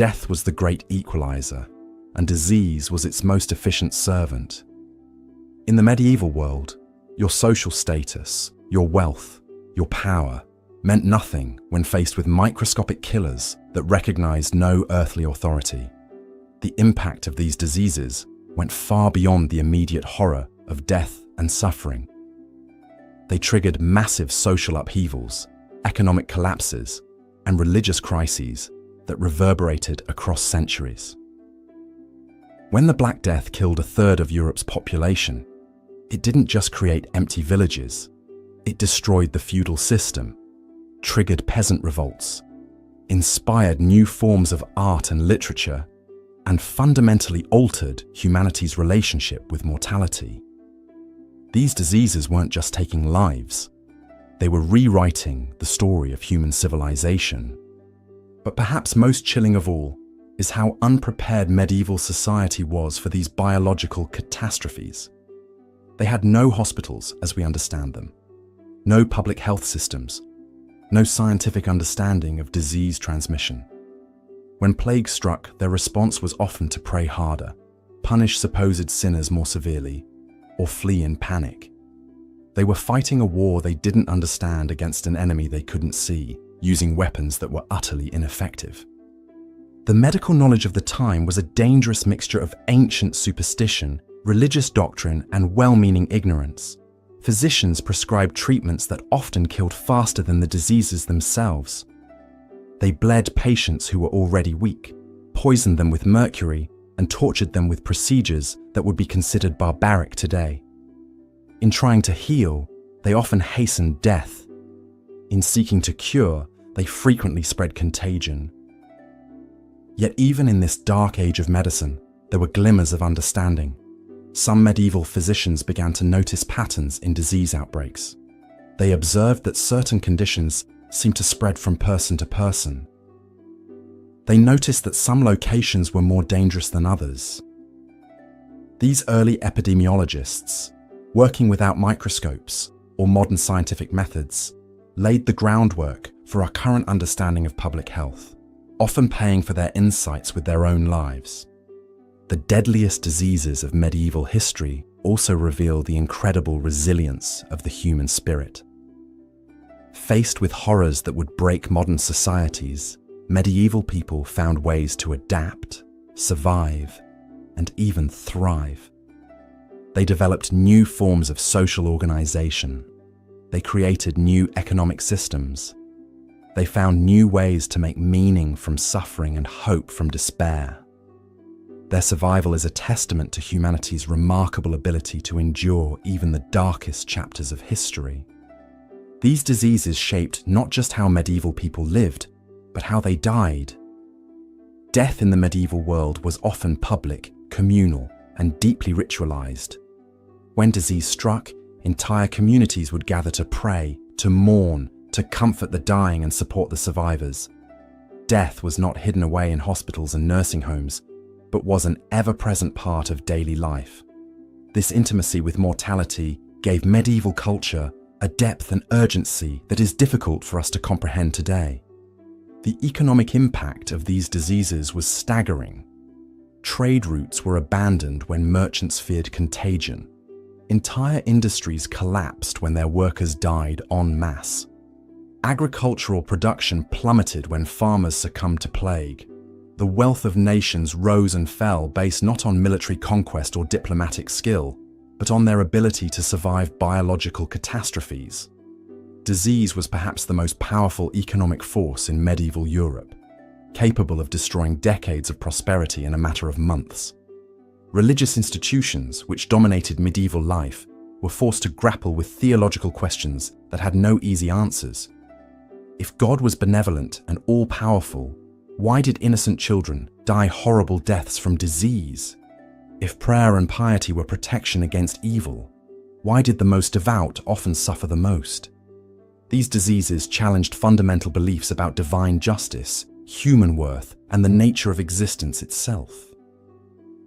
Death was the great equalizer, and disease was its most efficient servant. In the medieval world, your social status, your wealth, your power meant nothing when faced with microscopic killers that recognized no earthly authority. The impact of these diseases went far beyond the immediate horror of death and suffering. They triggered massive social upheavals, economic collapses, and religious crises that reverberated across centuries. When the Black Death killed a third of Europe's population, it didn't just create empty villages, it destroyed the feudal system, triggered peasant revolts, inspired new forms of art and literature, and fundamentally altered humanity's relationship with mortality. These diseases weren't just taking lives, they were rewriting the story of human civilization. But perhaps most chilling of all is how unprepared medieval society was for these biological catastrophes. They had no hospitals as we understand them, no public health systems, no scientific understanding of disease transmission. When plague struck, their response was often to pray harder, punish supposed sinners more severely, or flee in panic. They were fighting a war they didn't understand against an enemy they couldn't see, using weapons that were utterly ineffective. The medical knowledge of the time was a dangerous mixture of ancient superstition, religious doctrine, and well-meaning ignorance. Physicians prescribed treatments that often killed faster than the diseases themselves. They bled patients who were already weak, poisoned them with mercury, and tortured them with procedures that would be considered barbaric today. In trying to heal, they often hastened death. In seeking to cure, they frequently spread contagion. Yet even in this dark age of medicine, there were glimmers of understanding. Some medieval physicians began to notice patterns in disease outbreaks. They observed that certain conditions seemed to spread from person to person. They noticed that some locations were more dangerous than others. These early epidemiologists, working without microscopes or modern scientific methods, laid the groundwork for our current understanding of public health, often paying for their insights with their own lives. The deadliest diseases of medieval history also reveal the incredible resilience of the human spirit. Faced with horrors that would break modern societies, medieval people found ways to adapt, survive, and even thrive. They developed new forms of social organization. They created new economic systems. They found new ways to make meaning from suffering and hope from despair. Their survival is a testament to humanity's remarkable ability to endure even the darkest chapters of history. These diseases shaped not just how medieval people lived, but how they died. Death in the medieval world was often public, communal, and deeply ritualized. When disease struck, entire communities would gather to pray, to mourn, to comfort the dying and support the survivors. Death was not hidden away in hospitals and nursing homes, but was an ever-present part of daily life. This intimacy with mortality gave medieval culture a depth and urgency that is difficult for us to comprehend today. The economic impact of these diseases was staggering. Trade routes were abandoned when merchants feared contagion. Entire industries collapsed when their workers died en masse. Agricultural production plummeted when farmers succumbed to plague. The wealth of nations rose and fell based not on military conquest or diplomatic skill, but on their ability to survive biological catastrophes. Disease was perhaps the most powerful economic force in medieval Europe, capable of destroying decades of prosperity in a matter of months. Religious institutions, which dominated medieval life, were forced to grapple with theological questions that had no easy answers. If God was benevolent and all-powerful, why did innocent children die horrible deaths from disease? If prayer and piety were protection against evil, why did the most devout often suffer the most? These diseases challenged fundamental beliefs about divine justice, human worth, and the nature of existence itself.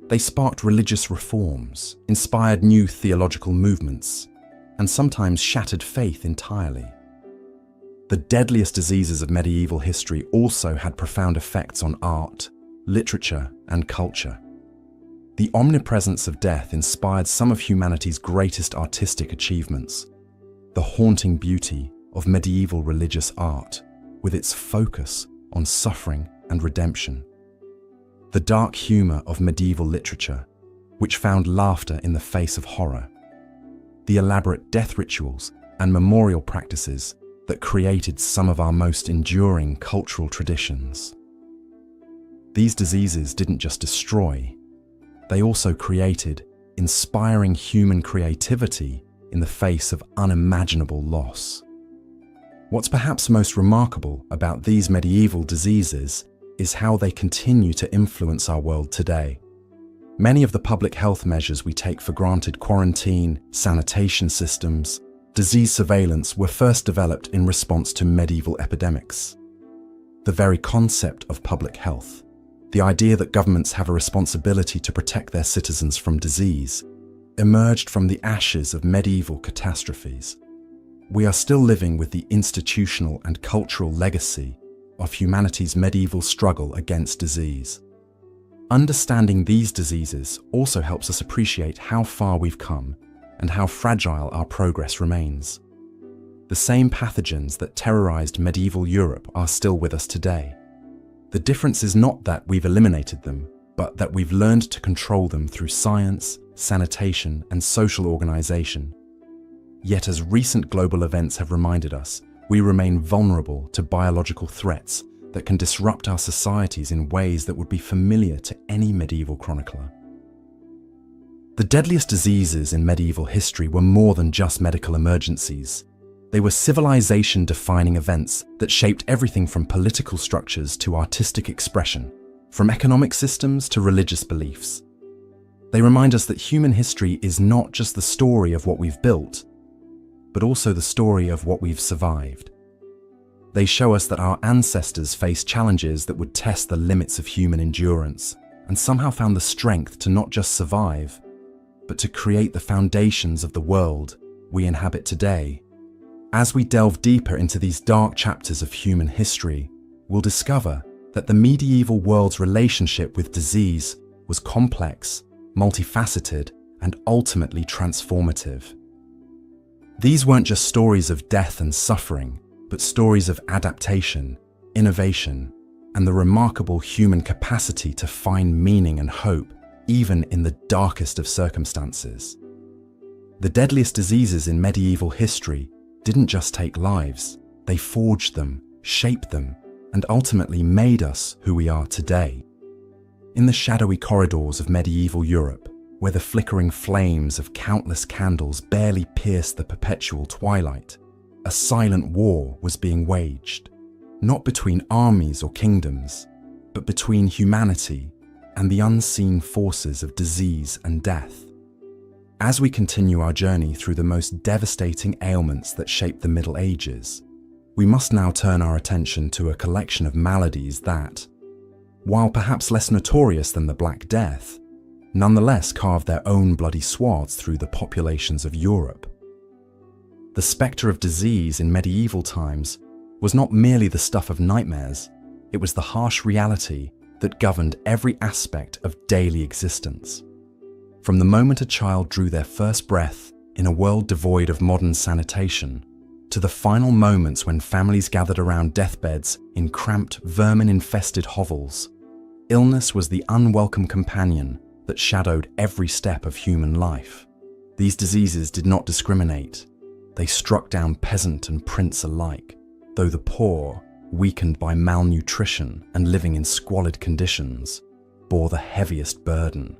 They sparked religious reforms, inspired new theological movements, and sometimes shattered faith entirely. The deadliest diseases of medieval history also had profound effects on art, literature, and culture. The omnipresence of death inspired some of humanity's greatest artistic achievements. The haunting beauty of medieval religious art, with its focus on suffering and redemption. The dark humor of medieval literature, which found laughter in the face of horror. The elaborate death rituals and memorial practices that created some of our most enduring cultural traditions. These diseases didn't just destroy, they also created inspiring human creativity in the face of unimaginable loss. What's perhaps most remarkable about these medieval diseases is how they continue to influence our world today. Many of the public health measures we take for granted, quarantine, sanitation systems, disease surveillance, were first developed in response to medieval epidemics. The very concept of public health, the idea that governments have a responsibility to protect their citizens from disease, emerged from the ashes of medieval catastrophes. We are still living with the institutional and cultural legacy of humanity's medieval struggle against disease. Understanding these diseases also helps us appreciate how far we've come and how fragile our progress remains. The same pathogens that terrorized medieval Europe are still with us today. The difference is not that we've eliminated them, but that we've learned to control them through science, sanitation, and social organization. Yet as recent global events have reminded us, we remain vulnerable to biological threats that can disrupt our societies in ways that would be familiar to any medieval chronicler. The deadliest diseases in medieval history were more than just medical emergencies. They were civilization-defining events that shaped everything from political structures to artistic expression, from economic systems to religious beliefs. They remind us that human history is not just the story of what we've built, but also the story of what we've survived. They show us that our ancestors faced challenges that would test the limits of human endurance, and somehow found the strength to not just survive, but to create the foundations of the world we inhabit today. As we delve deeper into these dark chapters of human history, we'll discover that the medieval world's relationship with disease was complex, multifaceted, and ultimately transformative. These weren't just stories of death and suffering, but stories of adaptation, innovation, and the remarkable human capacity to find meaning and hope, even in the darkest of circumstances. The deadliest diseases in medieval history didn't just take lives, they forged them, shaped them, and ultimately made us who we are today. In the shadowy corridors of medieval Europe, where the flickering flames of countless candles barely pierced the perpetual twilight, a silent war was being waged, not between armies or kingdoms, but between humanity and the unseen forces of disease and death. As we continue our journey through the most devastating ailments that shaped the Middle Ages, we must now turn our attention to a collection of maladies that, while perhaps less notorious than the Black Death, nonetheless carved their own bloody swaths through the populations of Europe. The spectre of disease in medieval times was not merely the stuff of nightmares, it was the harsh reality that governed every aspect of daily existence. From the moment a child drew their first breath in a world devoid of modern sanitation, to the final moments when families gathered around deathbeds in cramped, vermin-infested hovels, illness was the unwelcome companion that shadowed every step of human life. These diseases did not discriminate. They struck down peasant and prince alike, though the poor, weakened by malnutrition and living in squalid conditions, bore the heaviest burden.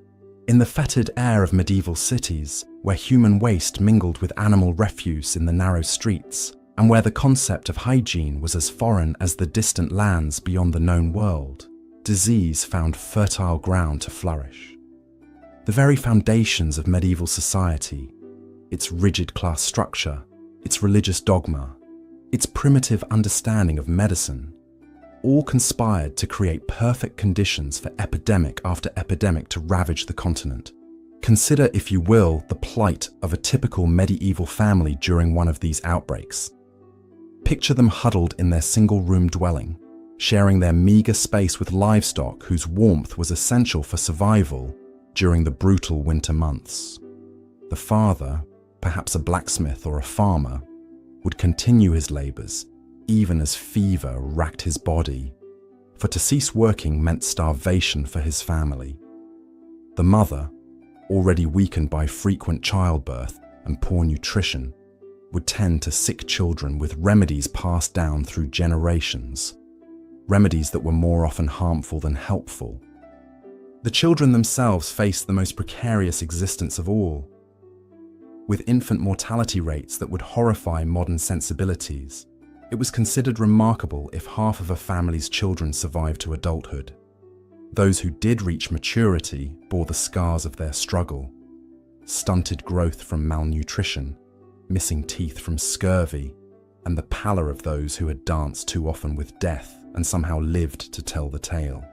In the fetid air of medieval cities, where human waste mingled with animal refuse in the narrow streets, and where the concept of hygiene was as foreign as the distant lands beyond the known world, disease found fertile ground to flourish. The very foundations of medieval society, its rigid class structure, its religious dogma, its primitive understanding of medicine, all conspired to create perfect conditions for epidemic after epidemic to ravage the continent. Consider, if you will, the plight of a typical medieval family during one of these outbreaks. Picture them huddled in their single-room dwelling, sharing their meager space with livestock whose warmth was essential for survival during the brutal winter months. The father, perhaps a blacksmith or a farmer, would continue his labours even as fever racked his body, for to cease working meant starvation for his family. The mother, already weakened by frequent childbirth and poor nutrition, would tend to sick children with remedies passed down through generations, remedies that were more often harmful than helpful. The children themselves faced the most precarious existence of all, with infant mortality rates that would horrify modern sensibilities. It was considered remarkable if half of a family's children survived to adulthood. Those who did reach maturity bore the scars of their struggle: stunted growth from malnutrition, missing teeth from scurvy, and the pallor of those who had danced too often with death and somehow lived to tell the tale.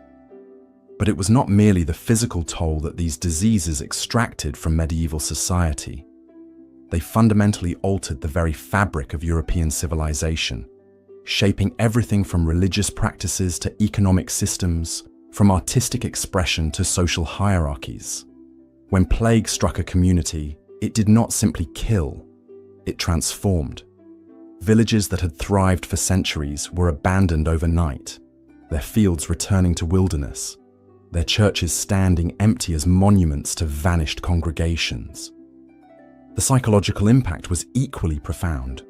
But it was not merely the physical toll that these diseases extracted from medieval society. They fundamentally altered the very fabric of European civilization, shaping everything from religious practices to economic systems, from artistic expression to social hierarchies. When plague struck a community, it did not simply kill, it transformed. Villages that had thrived for centuries were abandoned overnight, their fields returning to wilderness, their churches standing empty as monuments to vanished congregations. The psychological impact was equally profound.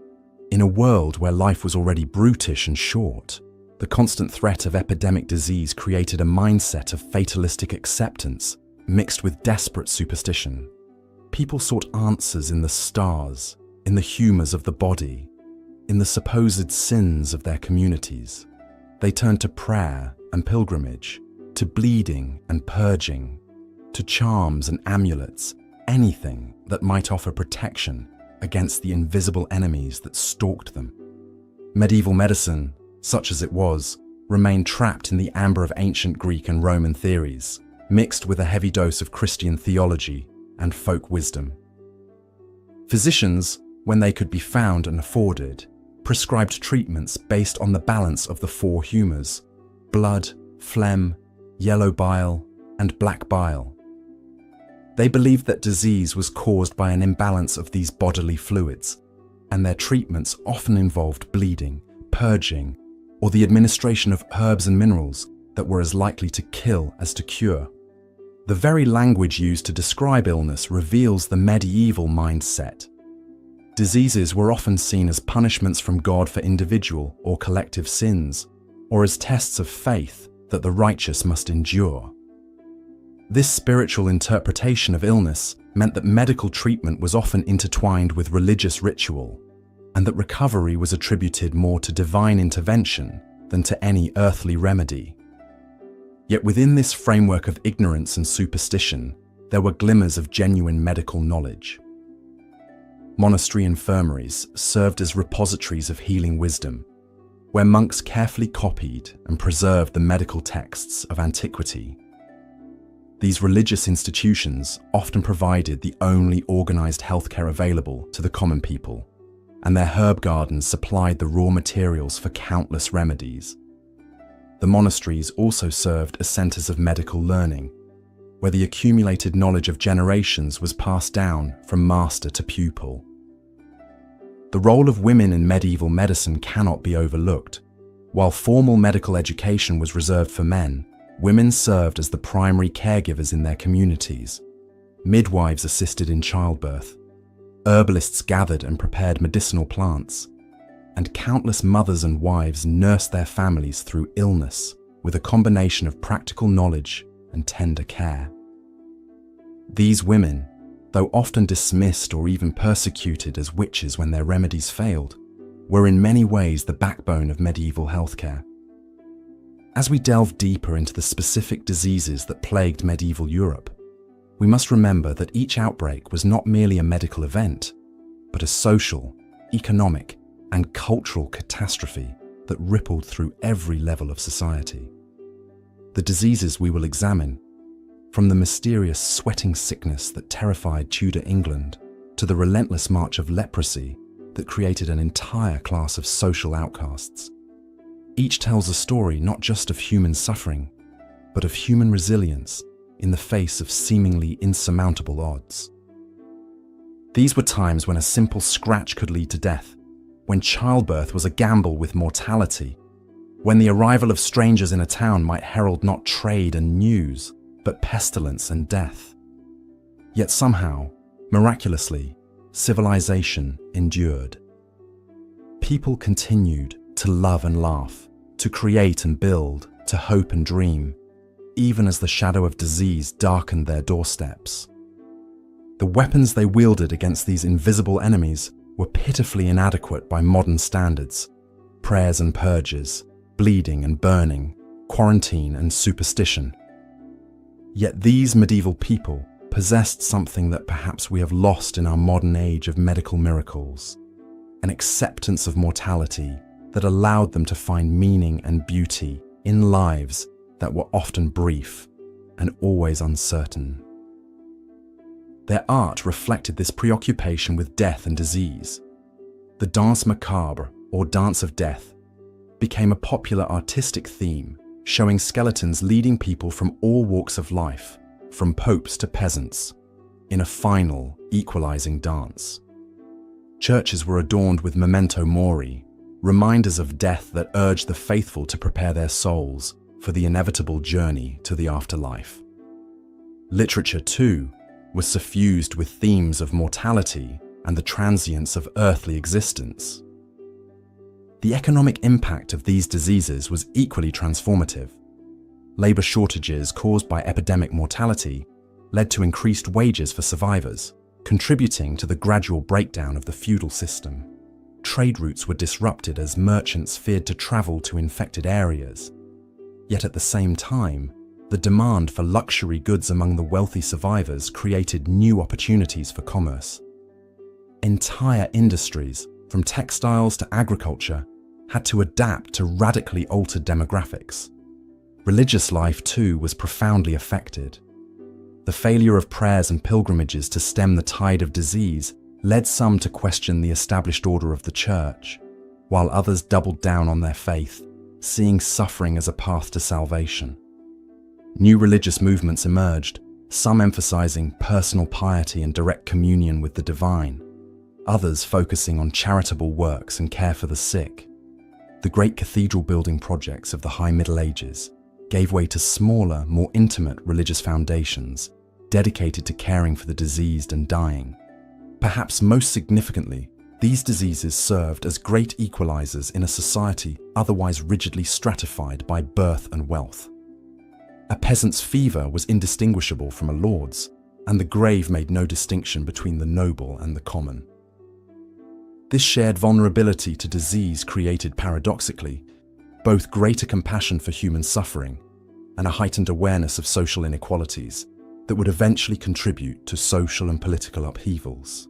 In a world where life was already brutish and short, the constant threat of epidemic disease created a mindset of fatalistic acceptance mixed with desperate superstition. People sought answers in the stars, in the humours of the body, in the supposed sins of their communities. They turned to prayer and pilgrimage, to bleeding and purging, to charms and amulets, anything that might offer protection against the invisible enemies that stalked them. Medieval medicine, such as it was, remained trapped in the amber of ancient Greek and Roman theories, mixed with a heavy dose of Christian theology and folk wisdom. Physicians, when they could be found and afforded, prescribed treatments based on the balance of the four humours: blood, phlegm, yellow bile, and black bile. They believed that disease was caused by an imbalance of these bodily fluids, and their treatments often involved bleeding, purging, or the administration of herbs and minerals that were as likely to kill as to cure. The very language used to describe illness reveals the medieval mindset. Diseases were often seen as punishments from God for individual or collective sins, or as tests of faith that the righteous must endure. This spiritual interpretation of illness meant that medical treatment was often intertwined with religious ritual, and that recovery was attributed more to divine intervention than to any earthly remedy. Yet within this framework of ignorance and superstition, there were glimmers of genuine medical knowledge. Monastery infirmaries served as repositories of healing wisdom, where monks carefully copied and preserved the medical texts of antiquity. These religious institutions often provided the only organised healthcare available to the common people, and their herb gardens supplied the raw materials for countless remedies. The monasteries also served as centres of medical learning, where the accumulated knowledge of generations was passed down from master to pupil. The role of women in medieval medicine cannot be overlooked. While formal medical education was reserved for men, women served as the primary caregivers in their communities. Midwives assisted in childbirth, herbalists gathered and prepared medicinal plants, and countless mothers and wives nursed their families through illness with a combination of practical knowledge and tender care. These women, though often dismissed or even persecuted as witches when their remedies failed, were in many ways the backbone of medieval healthcare. As we delve deeper into the specific diseases that plagued medieval Europe, we must remember that each outbreak was not merely a medical event, but a social, economic, and cultural catastrophe that rippled through every level of society. The diseases we will examine, from the mysterious sweating sickness that terrified Tudor England to the relentless march of leprosy that created an entire class of social outcasts, Each tells a story not just of human suffering, but of human resilience in the face of seemingly insurmountable odds. These were times when a simple scratch could lead to death, when childbirth was a gamble with mortality, when the arrival of strangers in a town might herald not trade and news, but pestilence and death. Yet somehow, miraculously, civilization endured. People continued to love and laugh, to create and build, to hope and dream, even as the shadow of disease darkened their doorsteps. The weapons they wielded against these invisible enemies were pitifully inadequate by modern standards: prayers and purges, bleeding and burning, quarantine and superstition. Yet these medieval people possessed something that perhaps we have lost in our modern age of medical miracles: an acceptance of mortality that allowed them to find meaning and beauty in lives that were often brief and always uncertain. Their art reflected this preoccupation with death and disease. The danse macabre, or dance of death, became a popular artistic theme, showing skeletons leading people from all walks of life, from popes to peasants, in a final, equalizing dance. Churches were adorned with memento mori, reminders of death that urged the faithful to prepare their souls for the inevitable journey to the afterlife. Literature, too, was suffused with themes of mortality and the transience of earthly existence. The economic impact of these diseases was equally transformative. Labor shortages caused by epidemic mortality led to increased wages for survivors, contributing to the gradual breakdown of the feudal system. Trade routes were disrupted as merchants feared to travel to infected areas. Yet at the same time, the demand for luxury goods among the wealthy survivors created new opportunities for commerce. Entire industries, from textiles to agriculture, had to adapt to radically altered demographics. Religious life, too, was profoundly affected. The failure of prayers and pilgrimages to stem the tide of disease led some to question the established order of the church, while others doubled down on their faith, seeing suffering as a path to salvation. New religious movements emerged, some emphasizing personal piety and direct communion with the divine, others focusing on charitable works and care for the sick. The great cathedral building projects of the High Middle Ages gave way to smaller, more intimate religious foundations dedicated to caring for the diseased and dying. Perhaps most significantly, these diseases served as great equalizers in a society otherwise rigidly stratified by birth and wealth. A peasant's fever was indistinguishable from a lord's, and the grave made no distinction between the noble and the common. This shared vulnerability to disease created, paradoxically, both greater compassion for human suffering and a heightened awareness of social inequalities that would eventually contribute to social and political upheavals.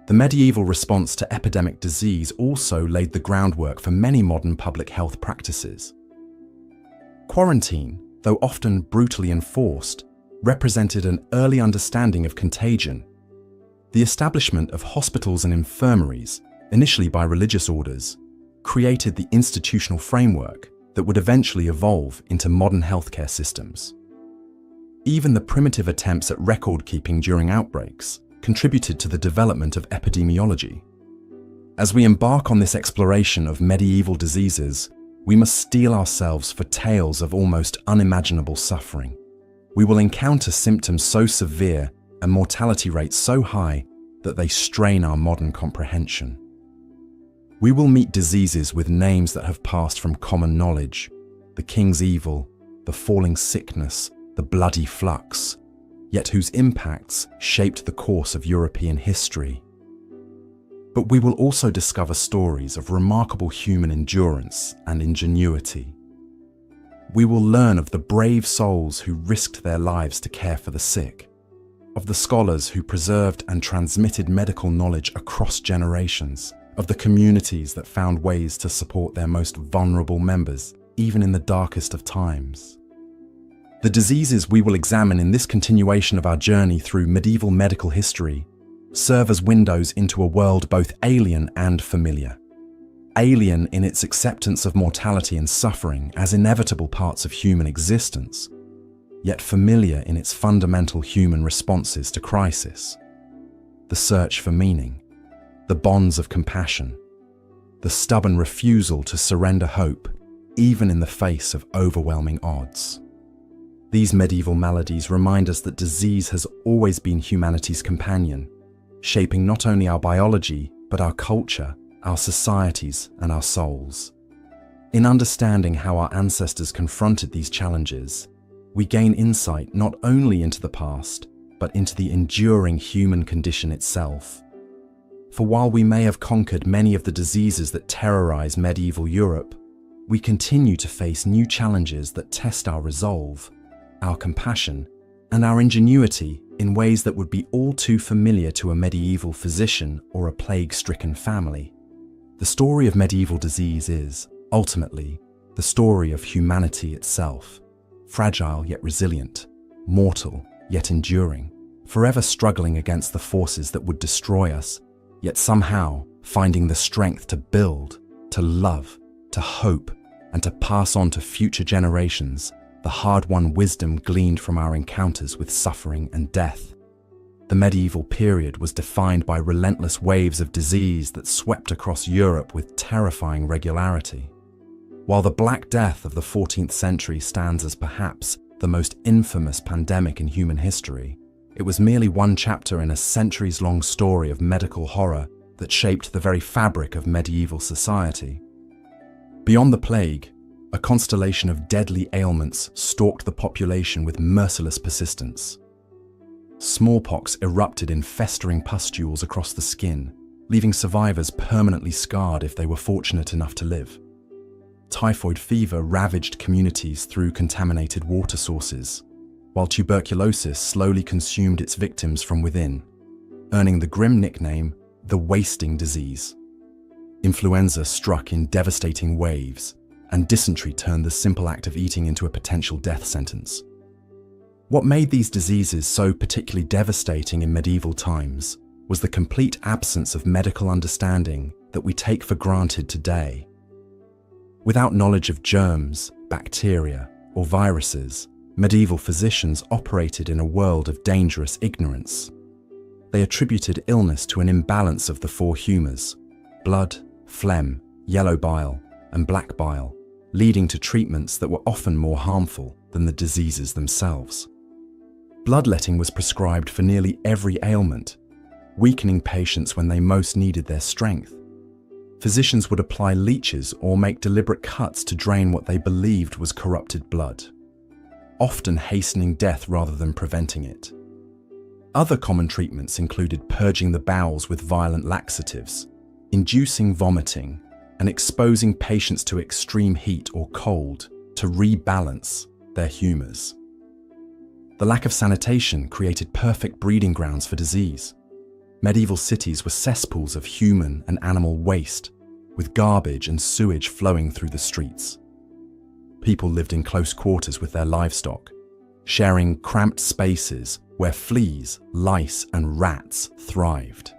The medieval response to epidemic disease also laid the groundwork for many modern public health practices. Quarantine, though often brutally enforced, represented an early understanding of contagion. The establishment of hospitals and infirmaries, initially by religious orders, created the institutional framework that would eventually evolve into modern healthcare systems. Even the primitive attempts at record-keeping during outbreaks contributed to the development of epidemiology. As we embark on this exploration of medieval diseases, we must steel ourselves for tales of almost unimaginable suffering. We will encounter symptoms so severe and mortality rates so high that they strain our modern comprehension. We will meet diseases with names that have passed from common knowledge: the king's evil, the falling sickness, the bloody flux, yet whose impacts shaped the course of European history. But we will also discover stories of remarkable human endurance and ingenuity. We will learn of the brave souls who risked their lives to care for the sick, of the scholars who preserved and transmitted medical knowledge across generations, of the communities that found ways to support their most vulnerable members, even in the darkest of times. The diseases we will examine in this continuation of our journey through medieval medical history serve as windows into a world both alien and familiar. alien in its acceptance of mortality and suffering as inevitable parts of human existence, yet familiar in its fundamental human responses to crisis. The search for meaning, the bonds of compassion, the stubborn refusal to surrender hope, even in the face of overwhelming odds. These medieval maladies remind us that disease has always been humanity's companion, shaping not only our biology, but our culture, our societies, and our souls. In understanding how our ancestors confronted these challenges, we gain insight not only into the past, but into the enduring human condition itself. For while we may have conquered many of the diseases that terrorize medieval Europe, we continue to face new challenges that test our resolve, our compassion, and our ingenuity in ways that would be all too familiar to a medieval physician or a plague-stricken family. The story of medieval disease is, ultimately, the story of humanity itself, fragile yet resilient, mortal yet enduring, forever struggling against the forces that would destroy us, yet somehow finding the strength to build, to love, to hope, and to pass on to future generations the hard-won wisdom gleaned from our encounters with suffering and death. The medieval period was defined by relentless waves of disease that swept across Europe with terrifying regularity. While the Black Death of the 14th century stands as perhaps the most infamous pandemic in human history, it was merely one chapter in a centuries-long story of medical horror that shaped the very fabric of medieval society. Beyond the plague, a constellation of deadly ailments stalked the population with merciless persistence. Smallpox erupted in festering pustules across the skin, leaving survivors permanently scarred if they were fortunate enough to live. Typhoid fever ravaged communities through contaminated water sources, while tuberculosis slowly consumed its victims from within, earning the grim nickname, the wasting disease. Influenza struck in devastating waves, and dysentery turned the simple act of eating into a potential death sentence. What made these diseases so particularly devastating in medieval times was the complete absence of medical understanding that we take for granted today. Without knowledge of germs, bacteria, or viruses, medieval physicians operated in a world of dangerous ignorance. They attributed illness to an imbalance of the four humours: blood, phlegm, yellow bile, and black bile, leading to treatments that were often more harmful than the diseases themselves. Bloodletting was prescribed for nearly every ailment, weakening patients when they most needed their strength. Physicians would apply leeches or make deliberate cuts to drain what they believed was corrupted blood, often hastening death rather than preventing it. Other common treatments included purging the bowels with violent laxatives, inducing vomiting, and exposing patients to extreme heat or cold to rebalance their humours. The lack of sanitation created perfect breeding grounds for disease. Medieval cities were cesspools of human and animal waste, with garbage and sewage flowing through the streets. People lived in close quarters with their livestock, sharing cramped spaces where fleas, lice, and rats thrived.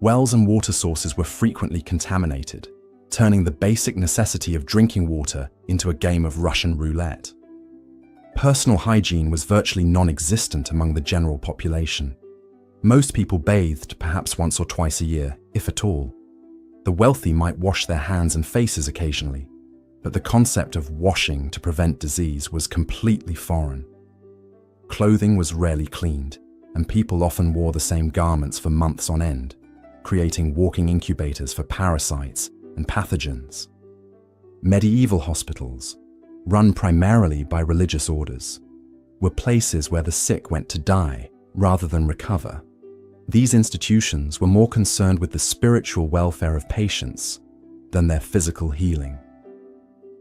Wells and water sources were frequently contaminated, turning the basic necessity of drinking water into a game of Russian roulette. Personal hygiene was virtually non-existent among the general population. Most people bathed perhaps once or twice a year, if at all. The wealthy might wash their hands and faces occasionally, but the concept of washing to prevent disease was completely foreign. Clothing was rarely cleaned, and people often wore the same garments for months on end, creating walking incubators for parasites and pathogens. Medieval hospitals, run primarily by religious orders, were places where the sick went to die rather than recover. These institutions were more concerned with the spiritual welfare of patients than their physical healing.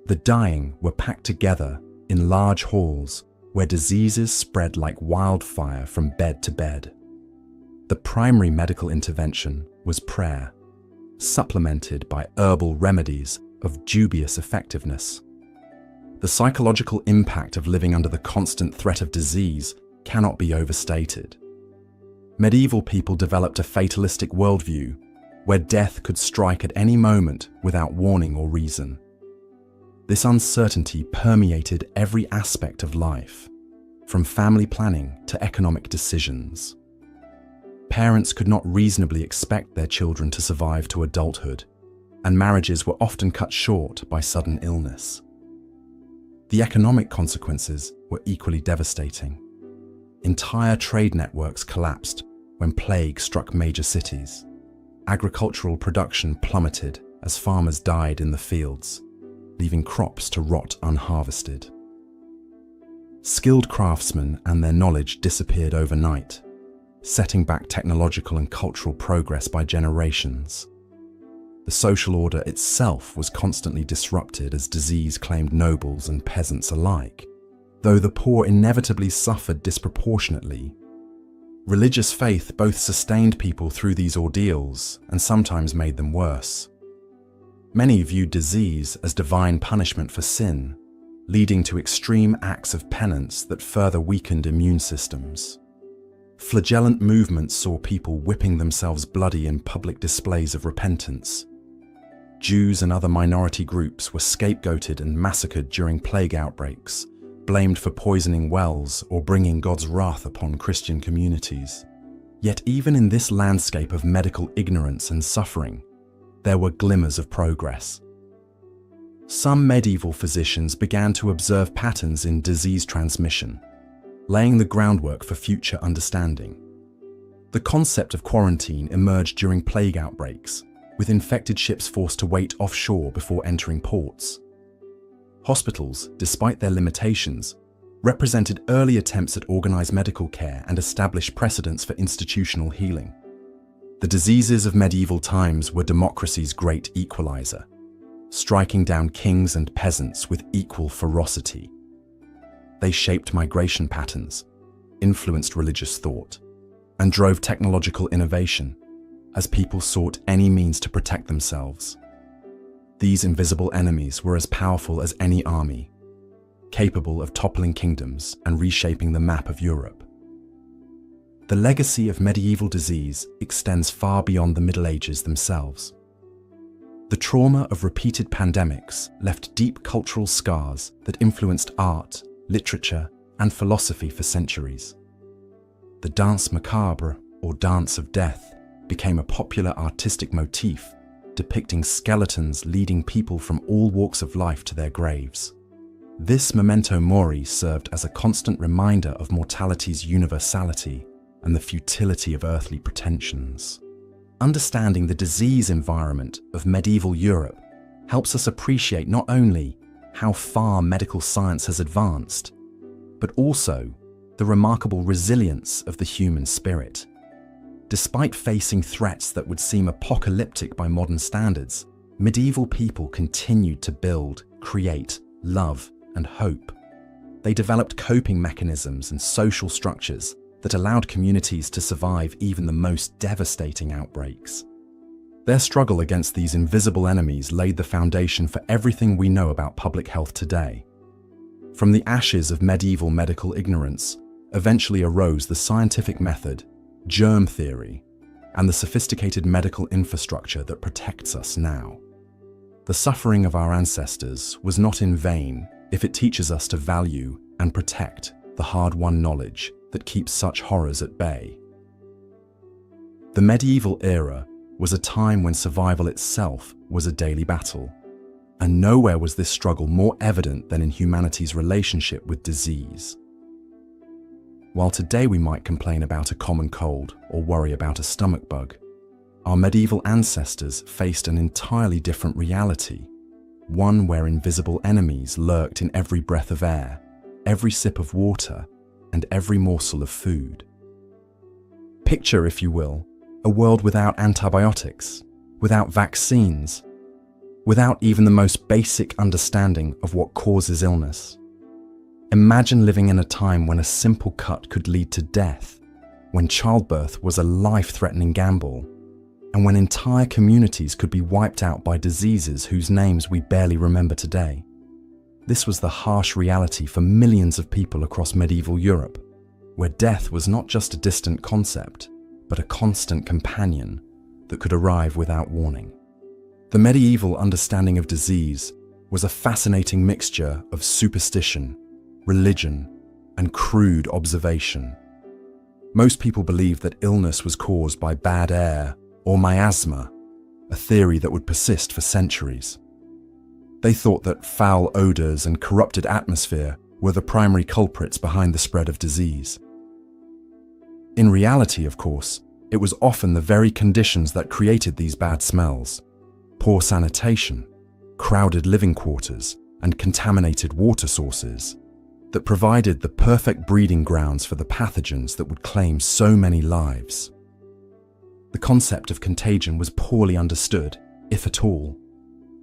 The dying were packed together in large halls where diseases spread like wildfire from bed to bed. The primary medical intervention was prayer, supplemented by herbal remedies of dubious effectiveness. The psychological impact of living under the constant threat of disease cannot be overstated. Medieval people developed a fatalistic worldview, where death could strike at any moment without warning or reason. This uncertainty permeated every aspect of life, from family planning to economic decisions. Parents could not reasonably expect their children to survive to adulthood, and marriages were often cut short by sudden illness. The economic consequences were equally devastating. Entire trade networks collapsed when plague struck major cities. Agricultural production plummeted as farmers died in the fields, leaving crops to rot unharvested. Skilled craftsmen and their knowledge disappeared overnight, setting back technological and cultural progress by generations. The social order itself was constantly disrupted as disease claimed nobles and peasants alike, though the poor inevitably suffered disproportionately. Religious faith both sustained people through these ordeals and sometimes made them worse. Many viewed disease as divine punishment for sin, leading to extreme acts of penance that further weakened immune systems. Flagellant movements saw people whipping themselves bloody in public displays of repentance. Jews and other minority groups were scapegoated and massacred during plague outbreaks, blamed for poisoning wells or bringing God's wrath upon Christian communities. Yet even in this landscape of medical ignorance and suffering, there were glimmers of progress. Some medieval physicians began to observe patterns in disease transmission, laying the groundwork for future understanding. The concept of quarantine emerged during plague outbreaks, with infected ships forced to wait offshore before entering ports. Hospitals, despite their limitations, represented early attempts at organized medical care and established precedents for institutional healing. The diseases of medieval times were democracy's great equalizer, striking down kings and peasants with equal ferocity. They shaped migration patterns, influenced religious thought, and drove technological innovation as people sought any means to protect themselves. These invisible enemies were as powerful as any army, capable of toppling kingdoms and reshaping the map of Europe. The legacy of medieval disease extends far beyond the Middle Ages themselves. The trauma of repeated pandemics left deep cultural scars that influenced art, literature, and philosophy for centuries. The danse macabre, or dance of death, became a popular artistic motif, depicting skeletons leading people from all walks of life to their graves. This memento mori served as a constant reminder of mortality's universality and the futility of earthly pretensions. Understanding the disease environment of medieval Europe helps us appreciate not only how far medical science has advanced, but also the remarkable resilience of the human spirit. Despite facing threats that would seem apocalyptic by modern standards, medieval people continued to build, create, love, and hope. They developed coping mechanisms and social structures that allowed communities to survive even the most devastating outbreaks. Their struggle against these invisible enemies laid the foundation for everything we know about public health today. From the ashes of medieval medical ignorance, eventually arose the scientific method, germ theory, and the sophisticated medical infrastructure that protects us now. The suffering of our ancestors was not in vain if it teaches us to value and protect the hard-won knowledge that keeps such horrors at bay. The medieval era was a time when survival itself was a daily battle, and nowhere was this struggle more evident than in humanity's relationship with disease. While today we might complain about a common cold or worry about a stomach bug, our medieval ancestors faced an entirely different reality, one where invisible enemies lurked in every breath of air, every sip of water, and every morsel of food. Picture, if you will, a world without antibiotics, without vaccines, without even the most basic understanding of what causes illness. Imagine living in a time when a simple cut could lead to death, when childbirth was a life-threatening gamble, and when entire communities could be wiped out by diseases whose names we barely remember today. This was the harsh reality for millions of people across medieval Europe, where death was not just a distant concept, but a constant companion, that could arrive without warning. The medieval understanding of disease was a fascinating mixture of superstition, religion, and crude observation. Most people believed that illness was caused by bad air or miasma, a theory that would persist for centuries. They thought that foul odors and corrupted atmosphere were the primary culprits behind the spread of disease. In reality, of course, it was often the very conditions that created these bad smells: poor sanitation, crowded living quarters, and contaminated water sources that provided the perfect breeding grounds for the pathogens that would claim so many lives. The concept of contagion was poorly understood, if at all.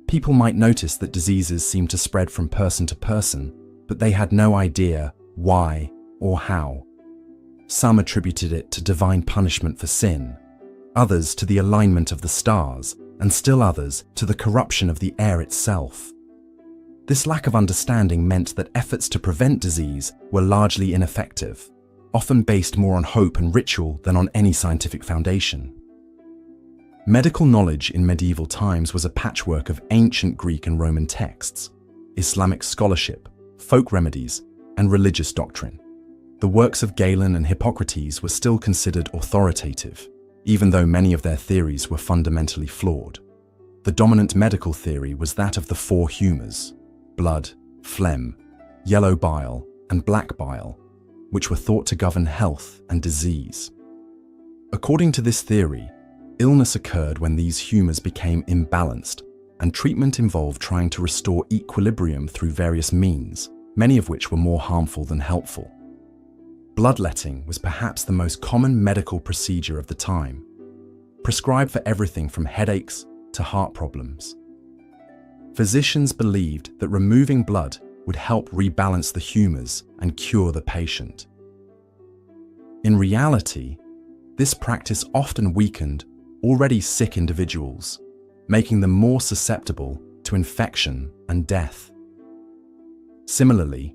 People might notice that diseases seemed to spread from person to person, but they had no idea why or how. Some attributed it to divine punishment for sin, others to the alignment of the stars, and still others to the corruption of the air itself. This lack of understanding meant that efforts to prevent disease were largely ineffective, often based more on hope and ritual than on any scientific foundation. Medical knowledge in medieval times was a patchwork of ancient Greek and Roman texts, Islamic scholarship, folk remedies, and religious doctrine. The works of Galen and Hippocrates were still considered authoritative, even though many of their theories were fundamentally flawed. The dominant medical theory was that of the four humours: blood, phlegm, yellow bile, and black bile, which were thought to govern health and disease. According to this theory, illness occurred when these humours became imbalanced, and treatment involved trying to restore equilibrium through various means, many of which were more harmful than helpful. Bloodletting was perhaps the most common medical procedure of the time, prescribed for everything from headaches to heart problems. Physicians believed that removing blood would help rebalance the humours and cure the patient. In reality, this practice often weakened already sick individuals, making them more susceptible to infection and death. Similarly,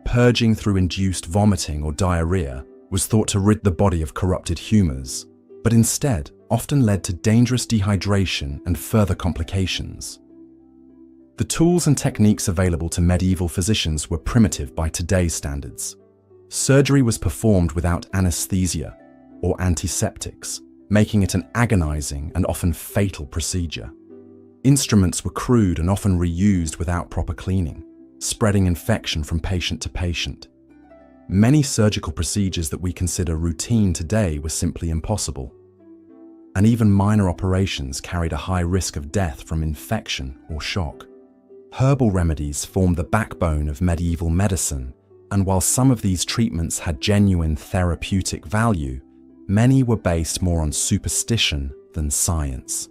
purging through induced vomiting or diarrhea was thought to rid the body of corrupted humours, but instead often led to dangerous dehydration and further complications. The tools and techniques available to medieval physicians were primitive by today's standards. Surgery was performed without anesthesia or antiseptics, making it an agonizing and often fatal procedure. Instruments were crude and often reused without proper cleaning, spreading infection from patient to patient. Many surgical procedures that we consider routine today were simply impossible. And even minor operations carried a high risk of death from infection or shock. Herbal remedies formed the backbone of medieval medicine, and while some of these treatments had genuine therapeutic value, many were based more on superstition than science.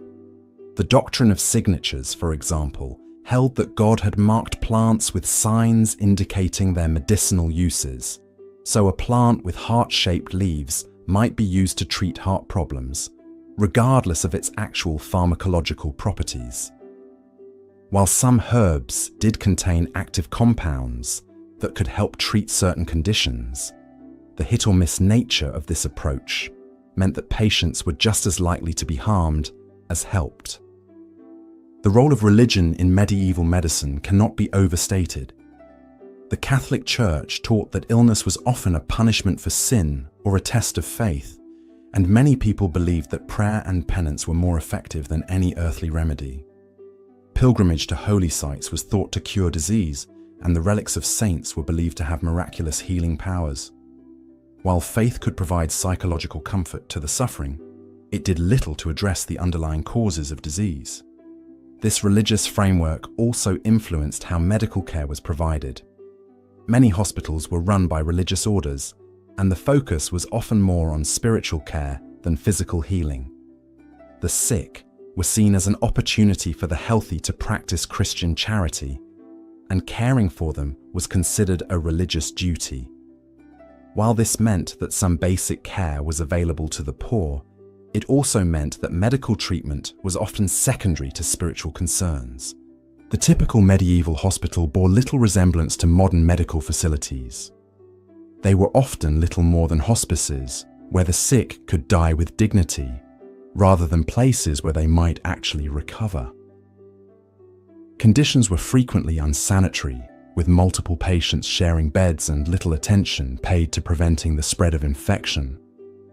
The doctrine of signatures, for example, held that God had marked plants with signs indicating their medicinal uses, so a plant with heart-shaped leaves might be used to treat heart problems, regardless of its actual pharmacological properties. While some herbs did contain active compounds that could help treat certain conditions, the hit-or-miss nature of this approach meant that patients were just as likely to be harmed as helped. The role of religion in medieval medicine cannot be overstated. The Catholic Church taught that illness was often a punishment for sin or a test of faith, and many people believed that prayer and penance were more effective than any earthly remedy. Pilgrimage to holy sites was thought to cure disease, and the relics of saints were believed to have miraculous healing powers. While faith could provide psychological comfort to the suffering, it did little to address the underlying causes of disease. This religious framework also influenced how medical care was provided. Many hospitals were run by religious orders, and the focus was often more on spiritual care than physical healing. The sick were seen as an opportunity for the healthy to practice Christian charity, and caring for them was considered a religious duty. While this meant that some basic care was available to the poor, it also meant that medical treatment was often secondary to spiritual concerns. The typical medieval hospital bore little resemblance to modern medical facilities. They were often little more than hospices, where the sick could die with dignity, rather than places where they might actually recover. Conditions were frequently unsanitary, with multiple patients sharing beds and little attention paid to preventing the spread of infection.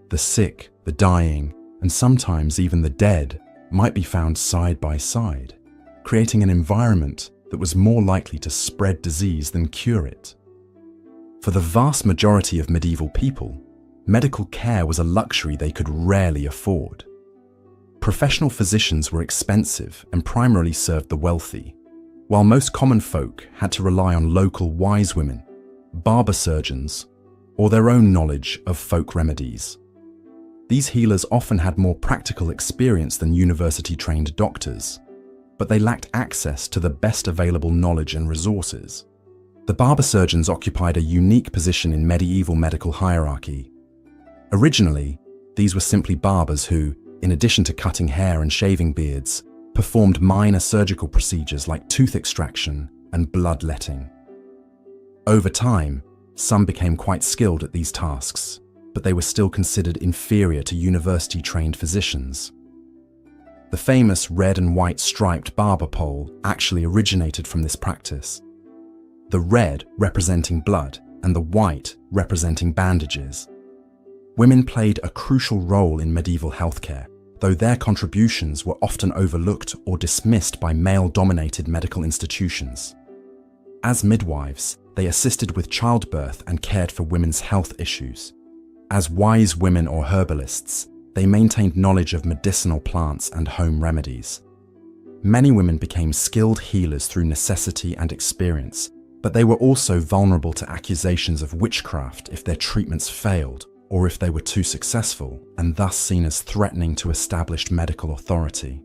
The sick, the dying, and sometimes even the dead might be found side by side, creating an environment that was more likely to spread disease than cure it. For the vast majority of medieval people, medical care was a luxury they could rarely afford. Professional physicians were expensive and primarily served the wealthy, while most common folk had to rely on local wise women, barber surgeons, or their own knowledge of folk remedies. These healers often had more practical experience than university-trained doctors, but they lacked access to the best available knowledge and resources. The barber surgeons occupied a unique position in medieval medical hierarchy. Originally, these were simply barbers who, in addition to cutting hair and shaving beards, performed minor surgical procedures like tooth extraction and bloodletting. Over time, some became quite skilled at these tasks, but they were still considered inferior to university-trained physicians. The famous red and white striped barber pole actually originated from this practice, the red representing blood and the white representing bandages. Women played a crucial role in medieval healthcare, though their contributions were often overlooked or dismissed by male-dominated medical institutions. As midwives, they assisted with childbirth and cared for women's health issues. As wise women or herbalists, they maintained knowledge of medicinal plants and home remedies. Many women became skilled healers through necessity and experience, but they were also vulnerable to accusations of witchcraft if their treatments failed, or if they were too successful, and thus seen as threatening to established medical authority.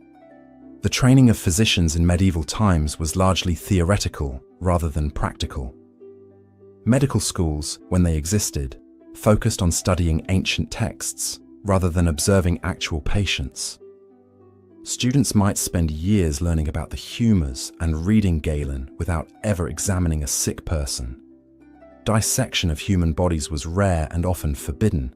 The training of physicians in medieval times was largely theoretical rather than practical. Medical schools, when they existed, focused on studying ancient texts rather than observing actual patients. Students might spend years learning about the humours and reading Galen without ever examining a sick person. Dissection of human bodies was rare and often forbidden,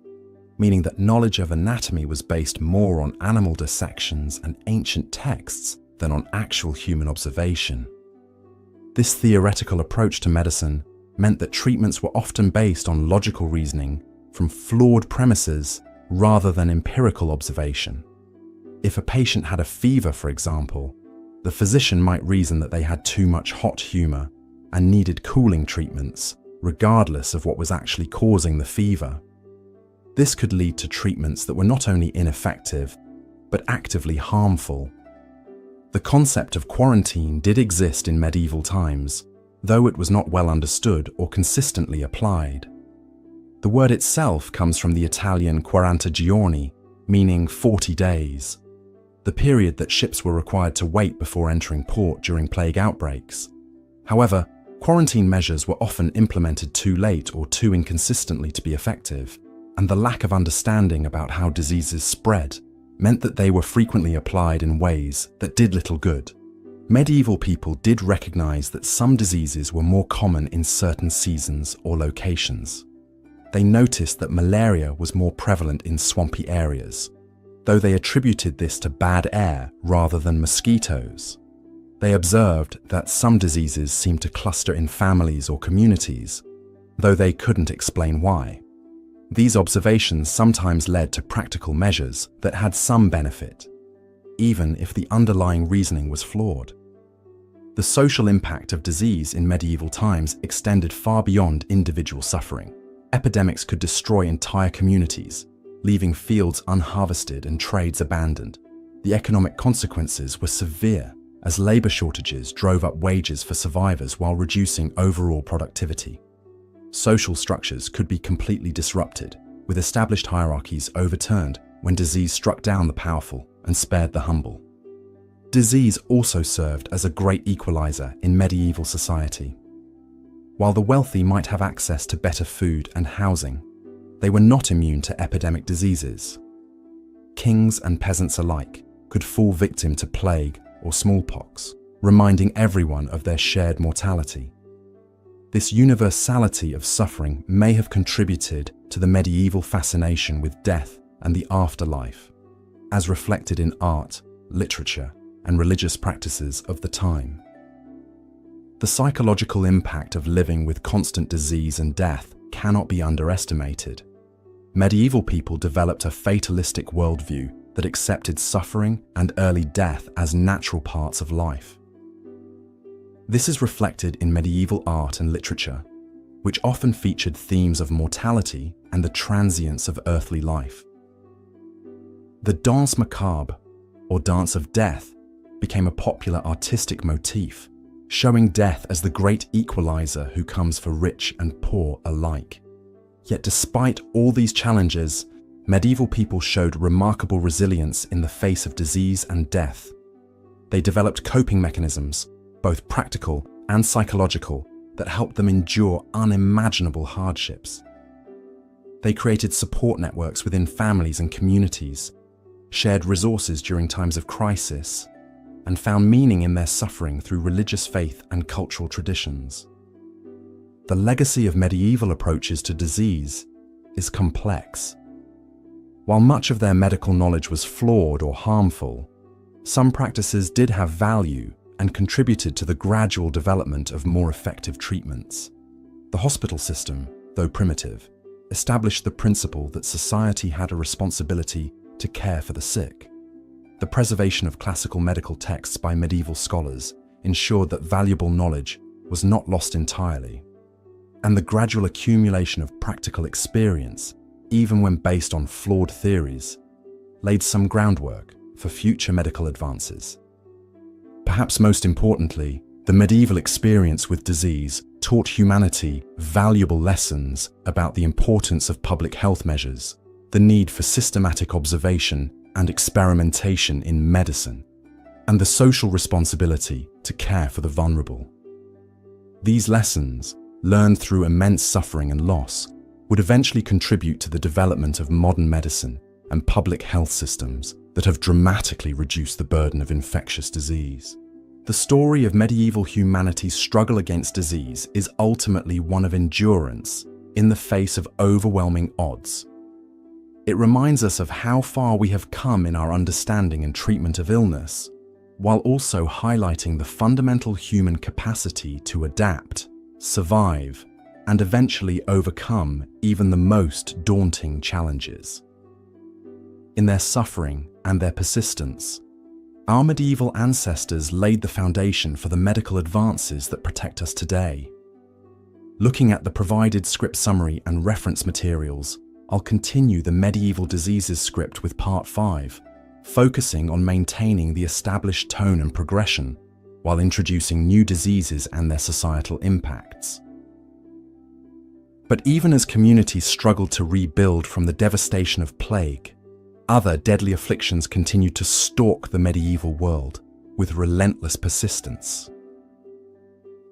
meaning that knowledge of anatomy was based more on animal dissections and ancient texts than on actual human observation. This theoretical approach to medicine meant that treatments were often based on logical reasoning from flawed premises rather than empirical observation. If a patient had a fever, for example, the physician might reason that they had too much hot humour and needed cooling treatments, regardless of what was actually causing the fever. This could lead to treatments that were not only ineffective, but actively harmful. The concept of quarantine did exist in medieval times, though it was not well understood or consistently applied. The word itself comes from the Italian 40 giorni, meaning 40 days, the period that ships were required to wait before entering port during plague outbreaks. However, quarantine measures were often implemented too late or too inconsistently to be effective, and the lack of understanding about how diseases spread meant that they were frequently applied in ways that did little good. Medieval people did recognize that some diseases were more common in certain seasons or locations. They noticed that malaria was more prevalent in swampy areas, though they attributed this to bad air rather than mosquitoes. They observed that some diseases seemed to cluster in families or communities, though they couldn't explain why. These observations sometimes led to practical measures that had some benefit, even if the underlying reasoning was flawed. The social impact of disease in medieval times extended far beyond individual suffering. Epidemics could destroy entire communities, leaving fields unharvested and trades abandoned. The economic consequences were severe, as labour shortages drove up wages for survivors while reducing overall productivity. Social structures could be completely disrupted, with established hierarchies overturned when disease struck down the powerful and spared the humble. Disease also served as a great equalizer in medieval society. While the wealthy might have access to better food and housing, they were not immune to epidemic diseases. Kings and peasants alike could fall victim to plague or smallpox, reminding everyone of their shared mortality. This universality of suffering may have contributed to the medieval fascination with death and the afterlife. as reflected in art, literature, and religious practices of the time. The psychological impact of living with constant disease and death cannot be underestimated. Medieval people developed a fatalistic worldview that accepted suffering and early death as natural parts of life. This is reflected in medieval art and literature, which often featured themes of mortality and the transience of earthly life. The danse macabre, or dance of death, became a popular artistic motif, showing death as the great equalizer who comes for rich and poor alike. Yet despite all these challenges, medieval people showed remarkable resilience in the face of disease and death. They developed coping mechanisms, both practical and psychological, that helped them endure unimaginable hardships. They created support networks within families and communities, shared resources during times of crisis, and found meaning in their suffering through religious faith and cultural traditions. The legacy of medieval approaches to disease is complex. While much of their medical knowledge was flawed or harmful, some practices did have value and contributed to the gradual development of more effective treatments. The hospital system, though primitive, established the principle that society had a responsibility to care for the sick. The preservation of classical medical texts by medieval scholars ensured that valuable knowledge was not lost entirely, and the gradual accumulation of practical experience, even when based on flawed theories, laid some groundwork for future medical advances. Perhaps most importantly, the medieval experience with disease taught humanity valuable lessons about the importance of public health measures, the need for systematic observation and experimentation in medicine, and the social responsibility to care for the vulnerable. These lessons, learned through immense suffering and loss, would eventually contribute to the development of modern medicine and public health systems that have dramatically reduced the burden of infectious disease. The story of medieval humanity's struggle against disease is ultimately one of endurance in the face of overwhelming odds. It reminds us of how far we have come in our understanding and treatment of illness, while also highlighting the fundamental human capacity to adapt, survive, and eventually overcome even the most daunting challenges. In their suffering and their persistence, our medieval ancestors laid the foundation for the medical advances that protect us today. Looking at the provided script summary and reference materials, I'll continue the medieval diseases script with part 5, focusing on maintaining the established tone and progression while introducing new diseases and their societal impacts. But even as communities struggled to rebuild from the devastation of plague, other deadly afflictions continued to stalk the medieval world with relentless persistence.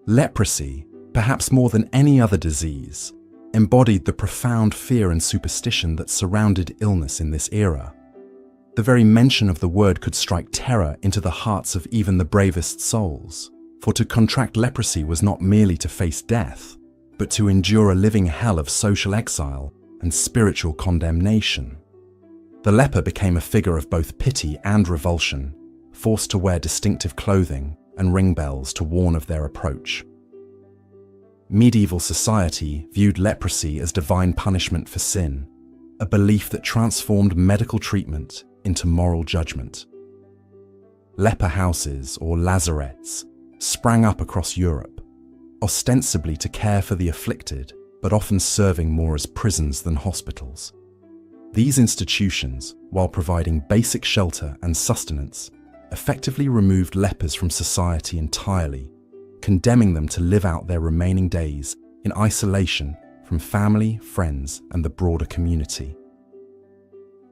Leprosy, perhaps more than any other disease, embodied the profound fear and superstition that surrounded illness in this era. The very mention of the word could strike terror into the hearts of even the bravest souls, for to contract leprosy was not merely to face death, but to endure a living hell of social exile and spiritual condemnation. The leper became a figure of both pity and revulsion, forced to wear distinctive clothing and ring bells to warn of their approach. Medieval society viewed leprosy as divine punishment for sin, a belief that transformed medical treatment into moral judgment. Leper houses, or lazarets, sprang up across Europe, ostensibly to care for the afflicted, but often serving more as prisons than hospitals. These institutions, while providing basic shelter and sustenance, effectively removed lepers from society entirely, condemning them to live out their remaining days in isolation from family, friends, and the broader community.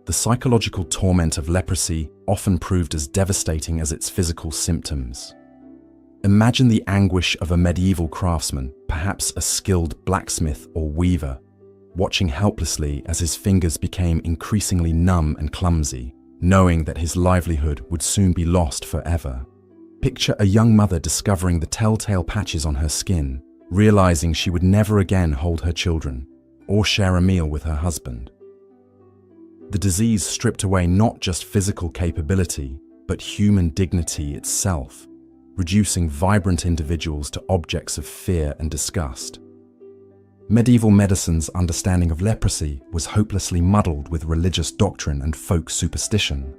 The psychological torment of leprosy often proved as devastating as its physical symptoms. Imagine the anguish of a medieval craftsman, perhaps a skilled blacksmith or weaver, watching helplessly as his fingers became increasingly numb and clumsy, knowing that his livelihood would soon be lost forever. Picture a young mother discovering the telltale patches on her skin, realizing she would never again hold her children or share a meal with her husband. The disease stripped away not just physical capability, but human dignity itself, reducing vibrant individuals to objects of fear and disgust. Medieval medicine's understanding of leprosy was hopelessly muddled with religious doctrine and folk superstition.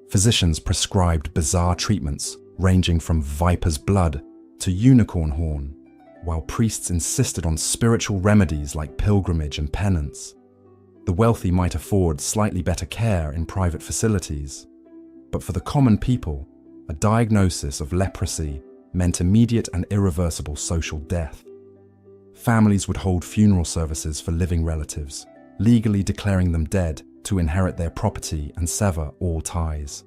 Physicians prescribed bizarre treatments ranging from viper's blood to unicorn horn, while priests insisted on spiritual remedies like pilgrimage and penance. The wealthy might afford slightly better care in private facilities, but for the common people, a diagnosis of leprosy meant immediate and irreversible social death. Families would hold funeral services for living relatives, legally declaring them dead to inherit their property and sever all ties.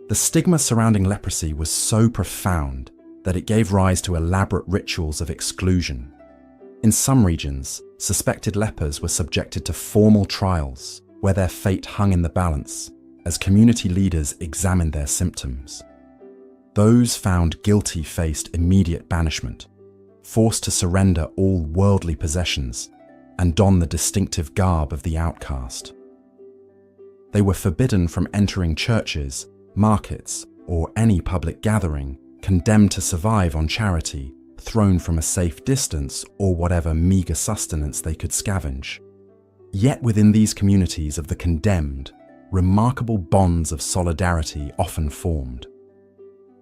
The stigma surrounding leprosy was so profound that it gave rise to elaborate rituals of exclusion. In some regions, suspected lepers were subjected to formal trials where their fate hung in the balance as community leaders examined their symptoms. Those found guilty faced immediate banishment, forced to surrender all worldly possessions and don the distinctive garb of the outcast. They were forbidden from entering churches, markets, or any public gathering, condemned to survive on charity, thrown from a safe distance, or whatever meager sustenance they could scavenge. Yet within these communities of the condemned, remarkable bonds of solidarity often formed.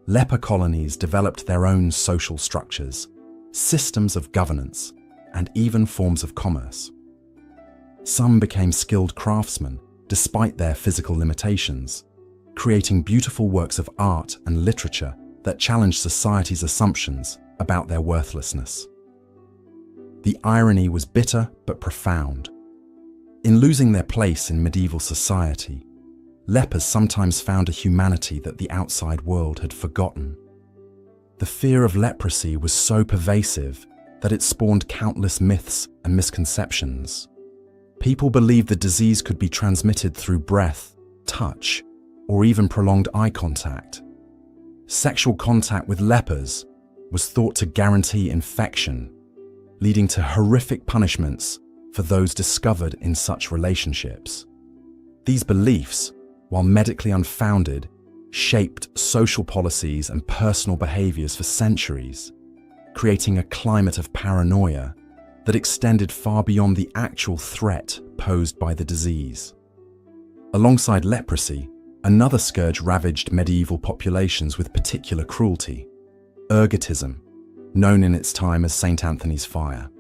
Leper colonies developed their own social structures, systems of governance, and even forms of commerce. Some became skilled craftsmen despite their physical limitations, creating beautiful works of art and literature that challenged society's assumptions about their worthlessness. The irony was bitter but profound. In losing their place in medieval society, lepers sometimes found a humanity that the outside world had forgotten. The fear of leprosy was so pervasive that it spawned countless myths and misconceptions. People believed the disease could be transmitted through breath, touch, or even prolonged eye contact. Sexual contact with lepers was thought to guarantee infection, leading to horrific punishments for those discovered in such relationships. These beliefs, while medically unfounded, shaped social policies and personal behaviors for centuries, creating a climate of paranoia that extended far beyond the actual threat posed by the disease. Alongside leprosy, another scourge ravaged medieval populations with particular cruelty: ergotism, known in its time as St. Anthony's Fire.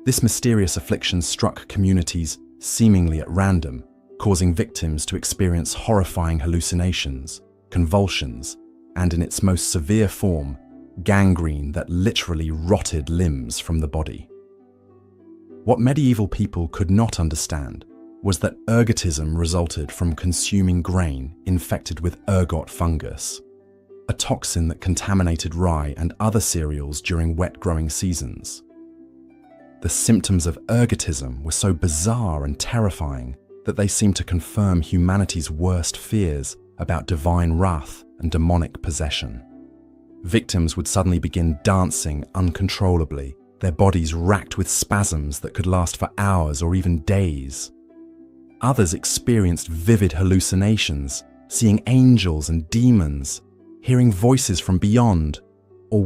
This mysterious affliction struck communities seemingly at random, causing victims to experience horrifying hallucinations, convulsions, and in its most severe form, gangrene that literally rotted limbs from the body. What medieval people could not understand was that ergotism resulted from consuming grain infected with ergot fungus, a toxin that contaminated rye and other cereals during wet growing seasons. The symptoms of ergotism were so bizarre and terrifying that they seemed to confirm humanity's worst fears about divine wrath and demonic possession. Victims would suddenly begin dancing uncontrollably, their bodies racked with spasms that could last for hours or even days. Others experienced vivid hallucinations, seeing angels and demons, hearing voices from beyond, or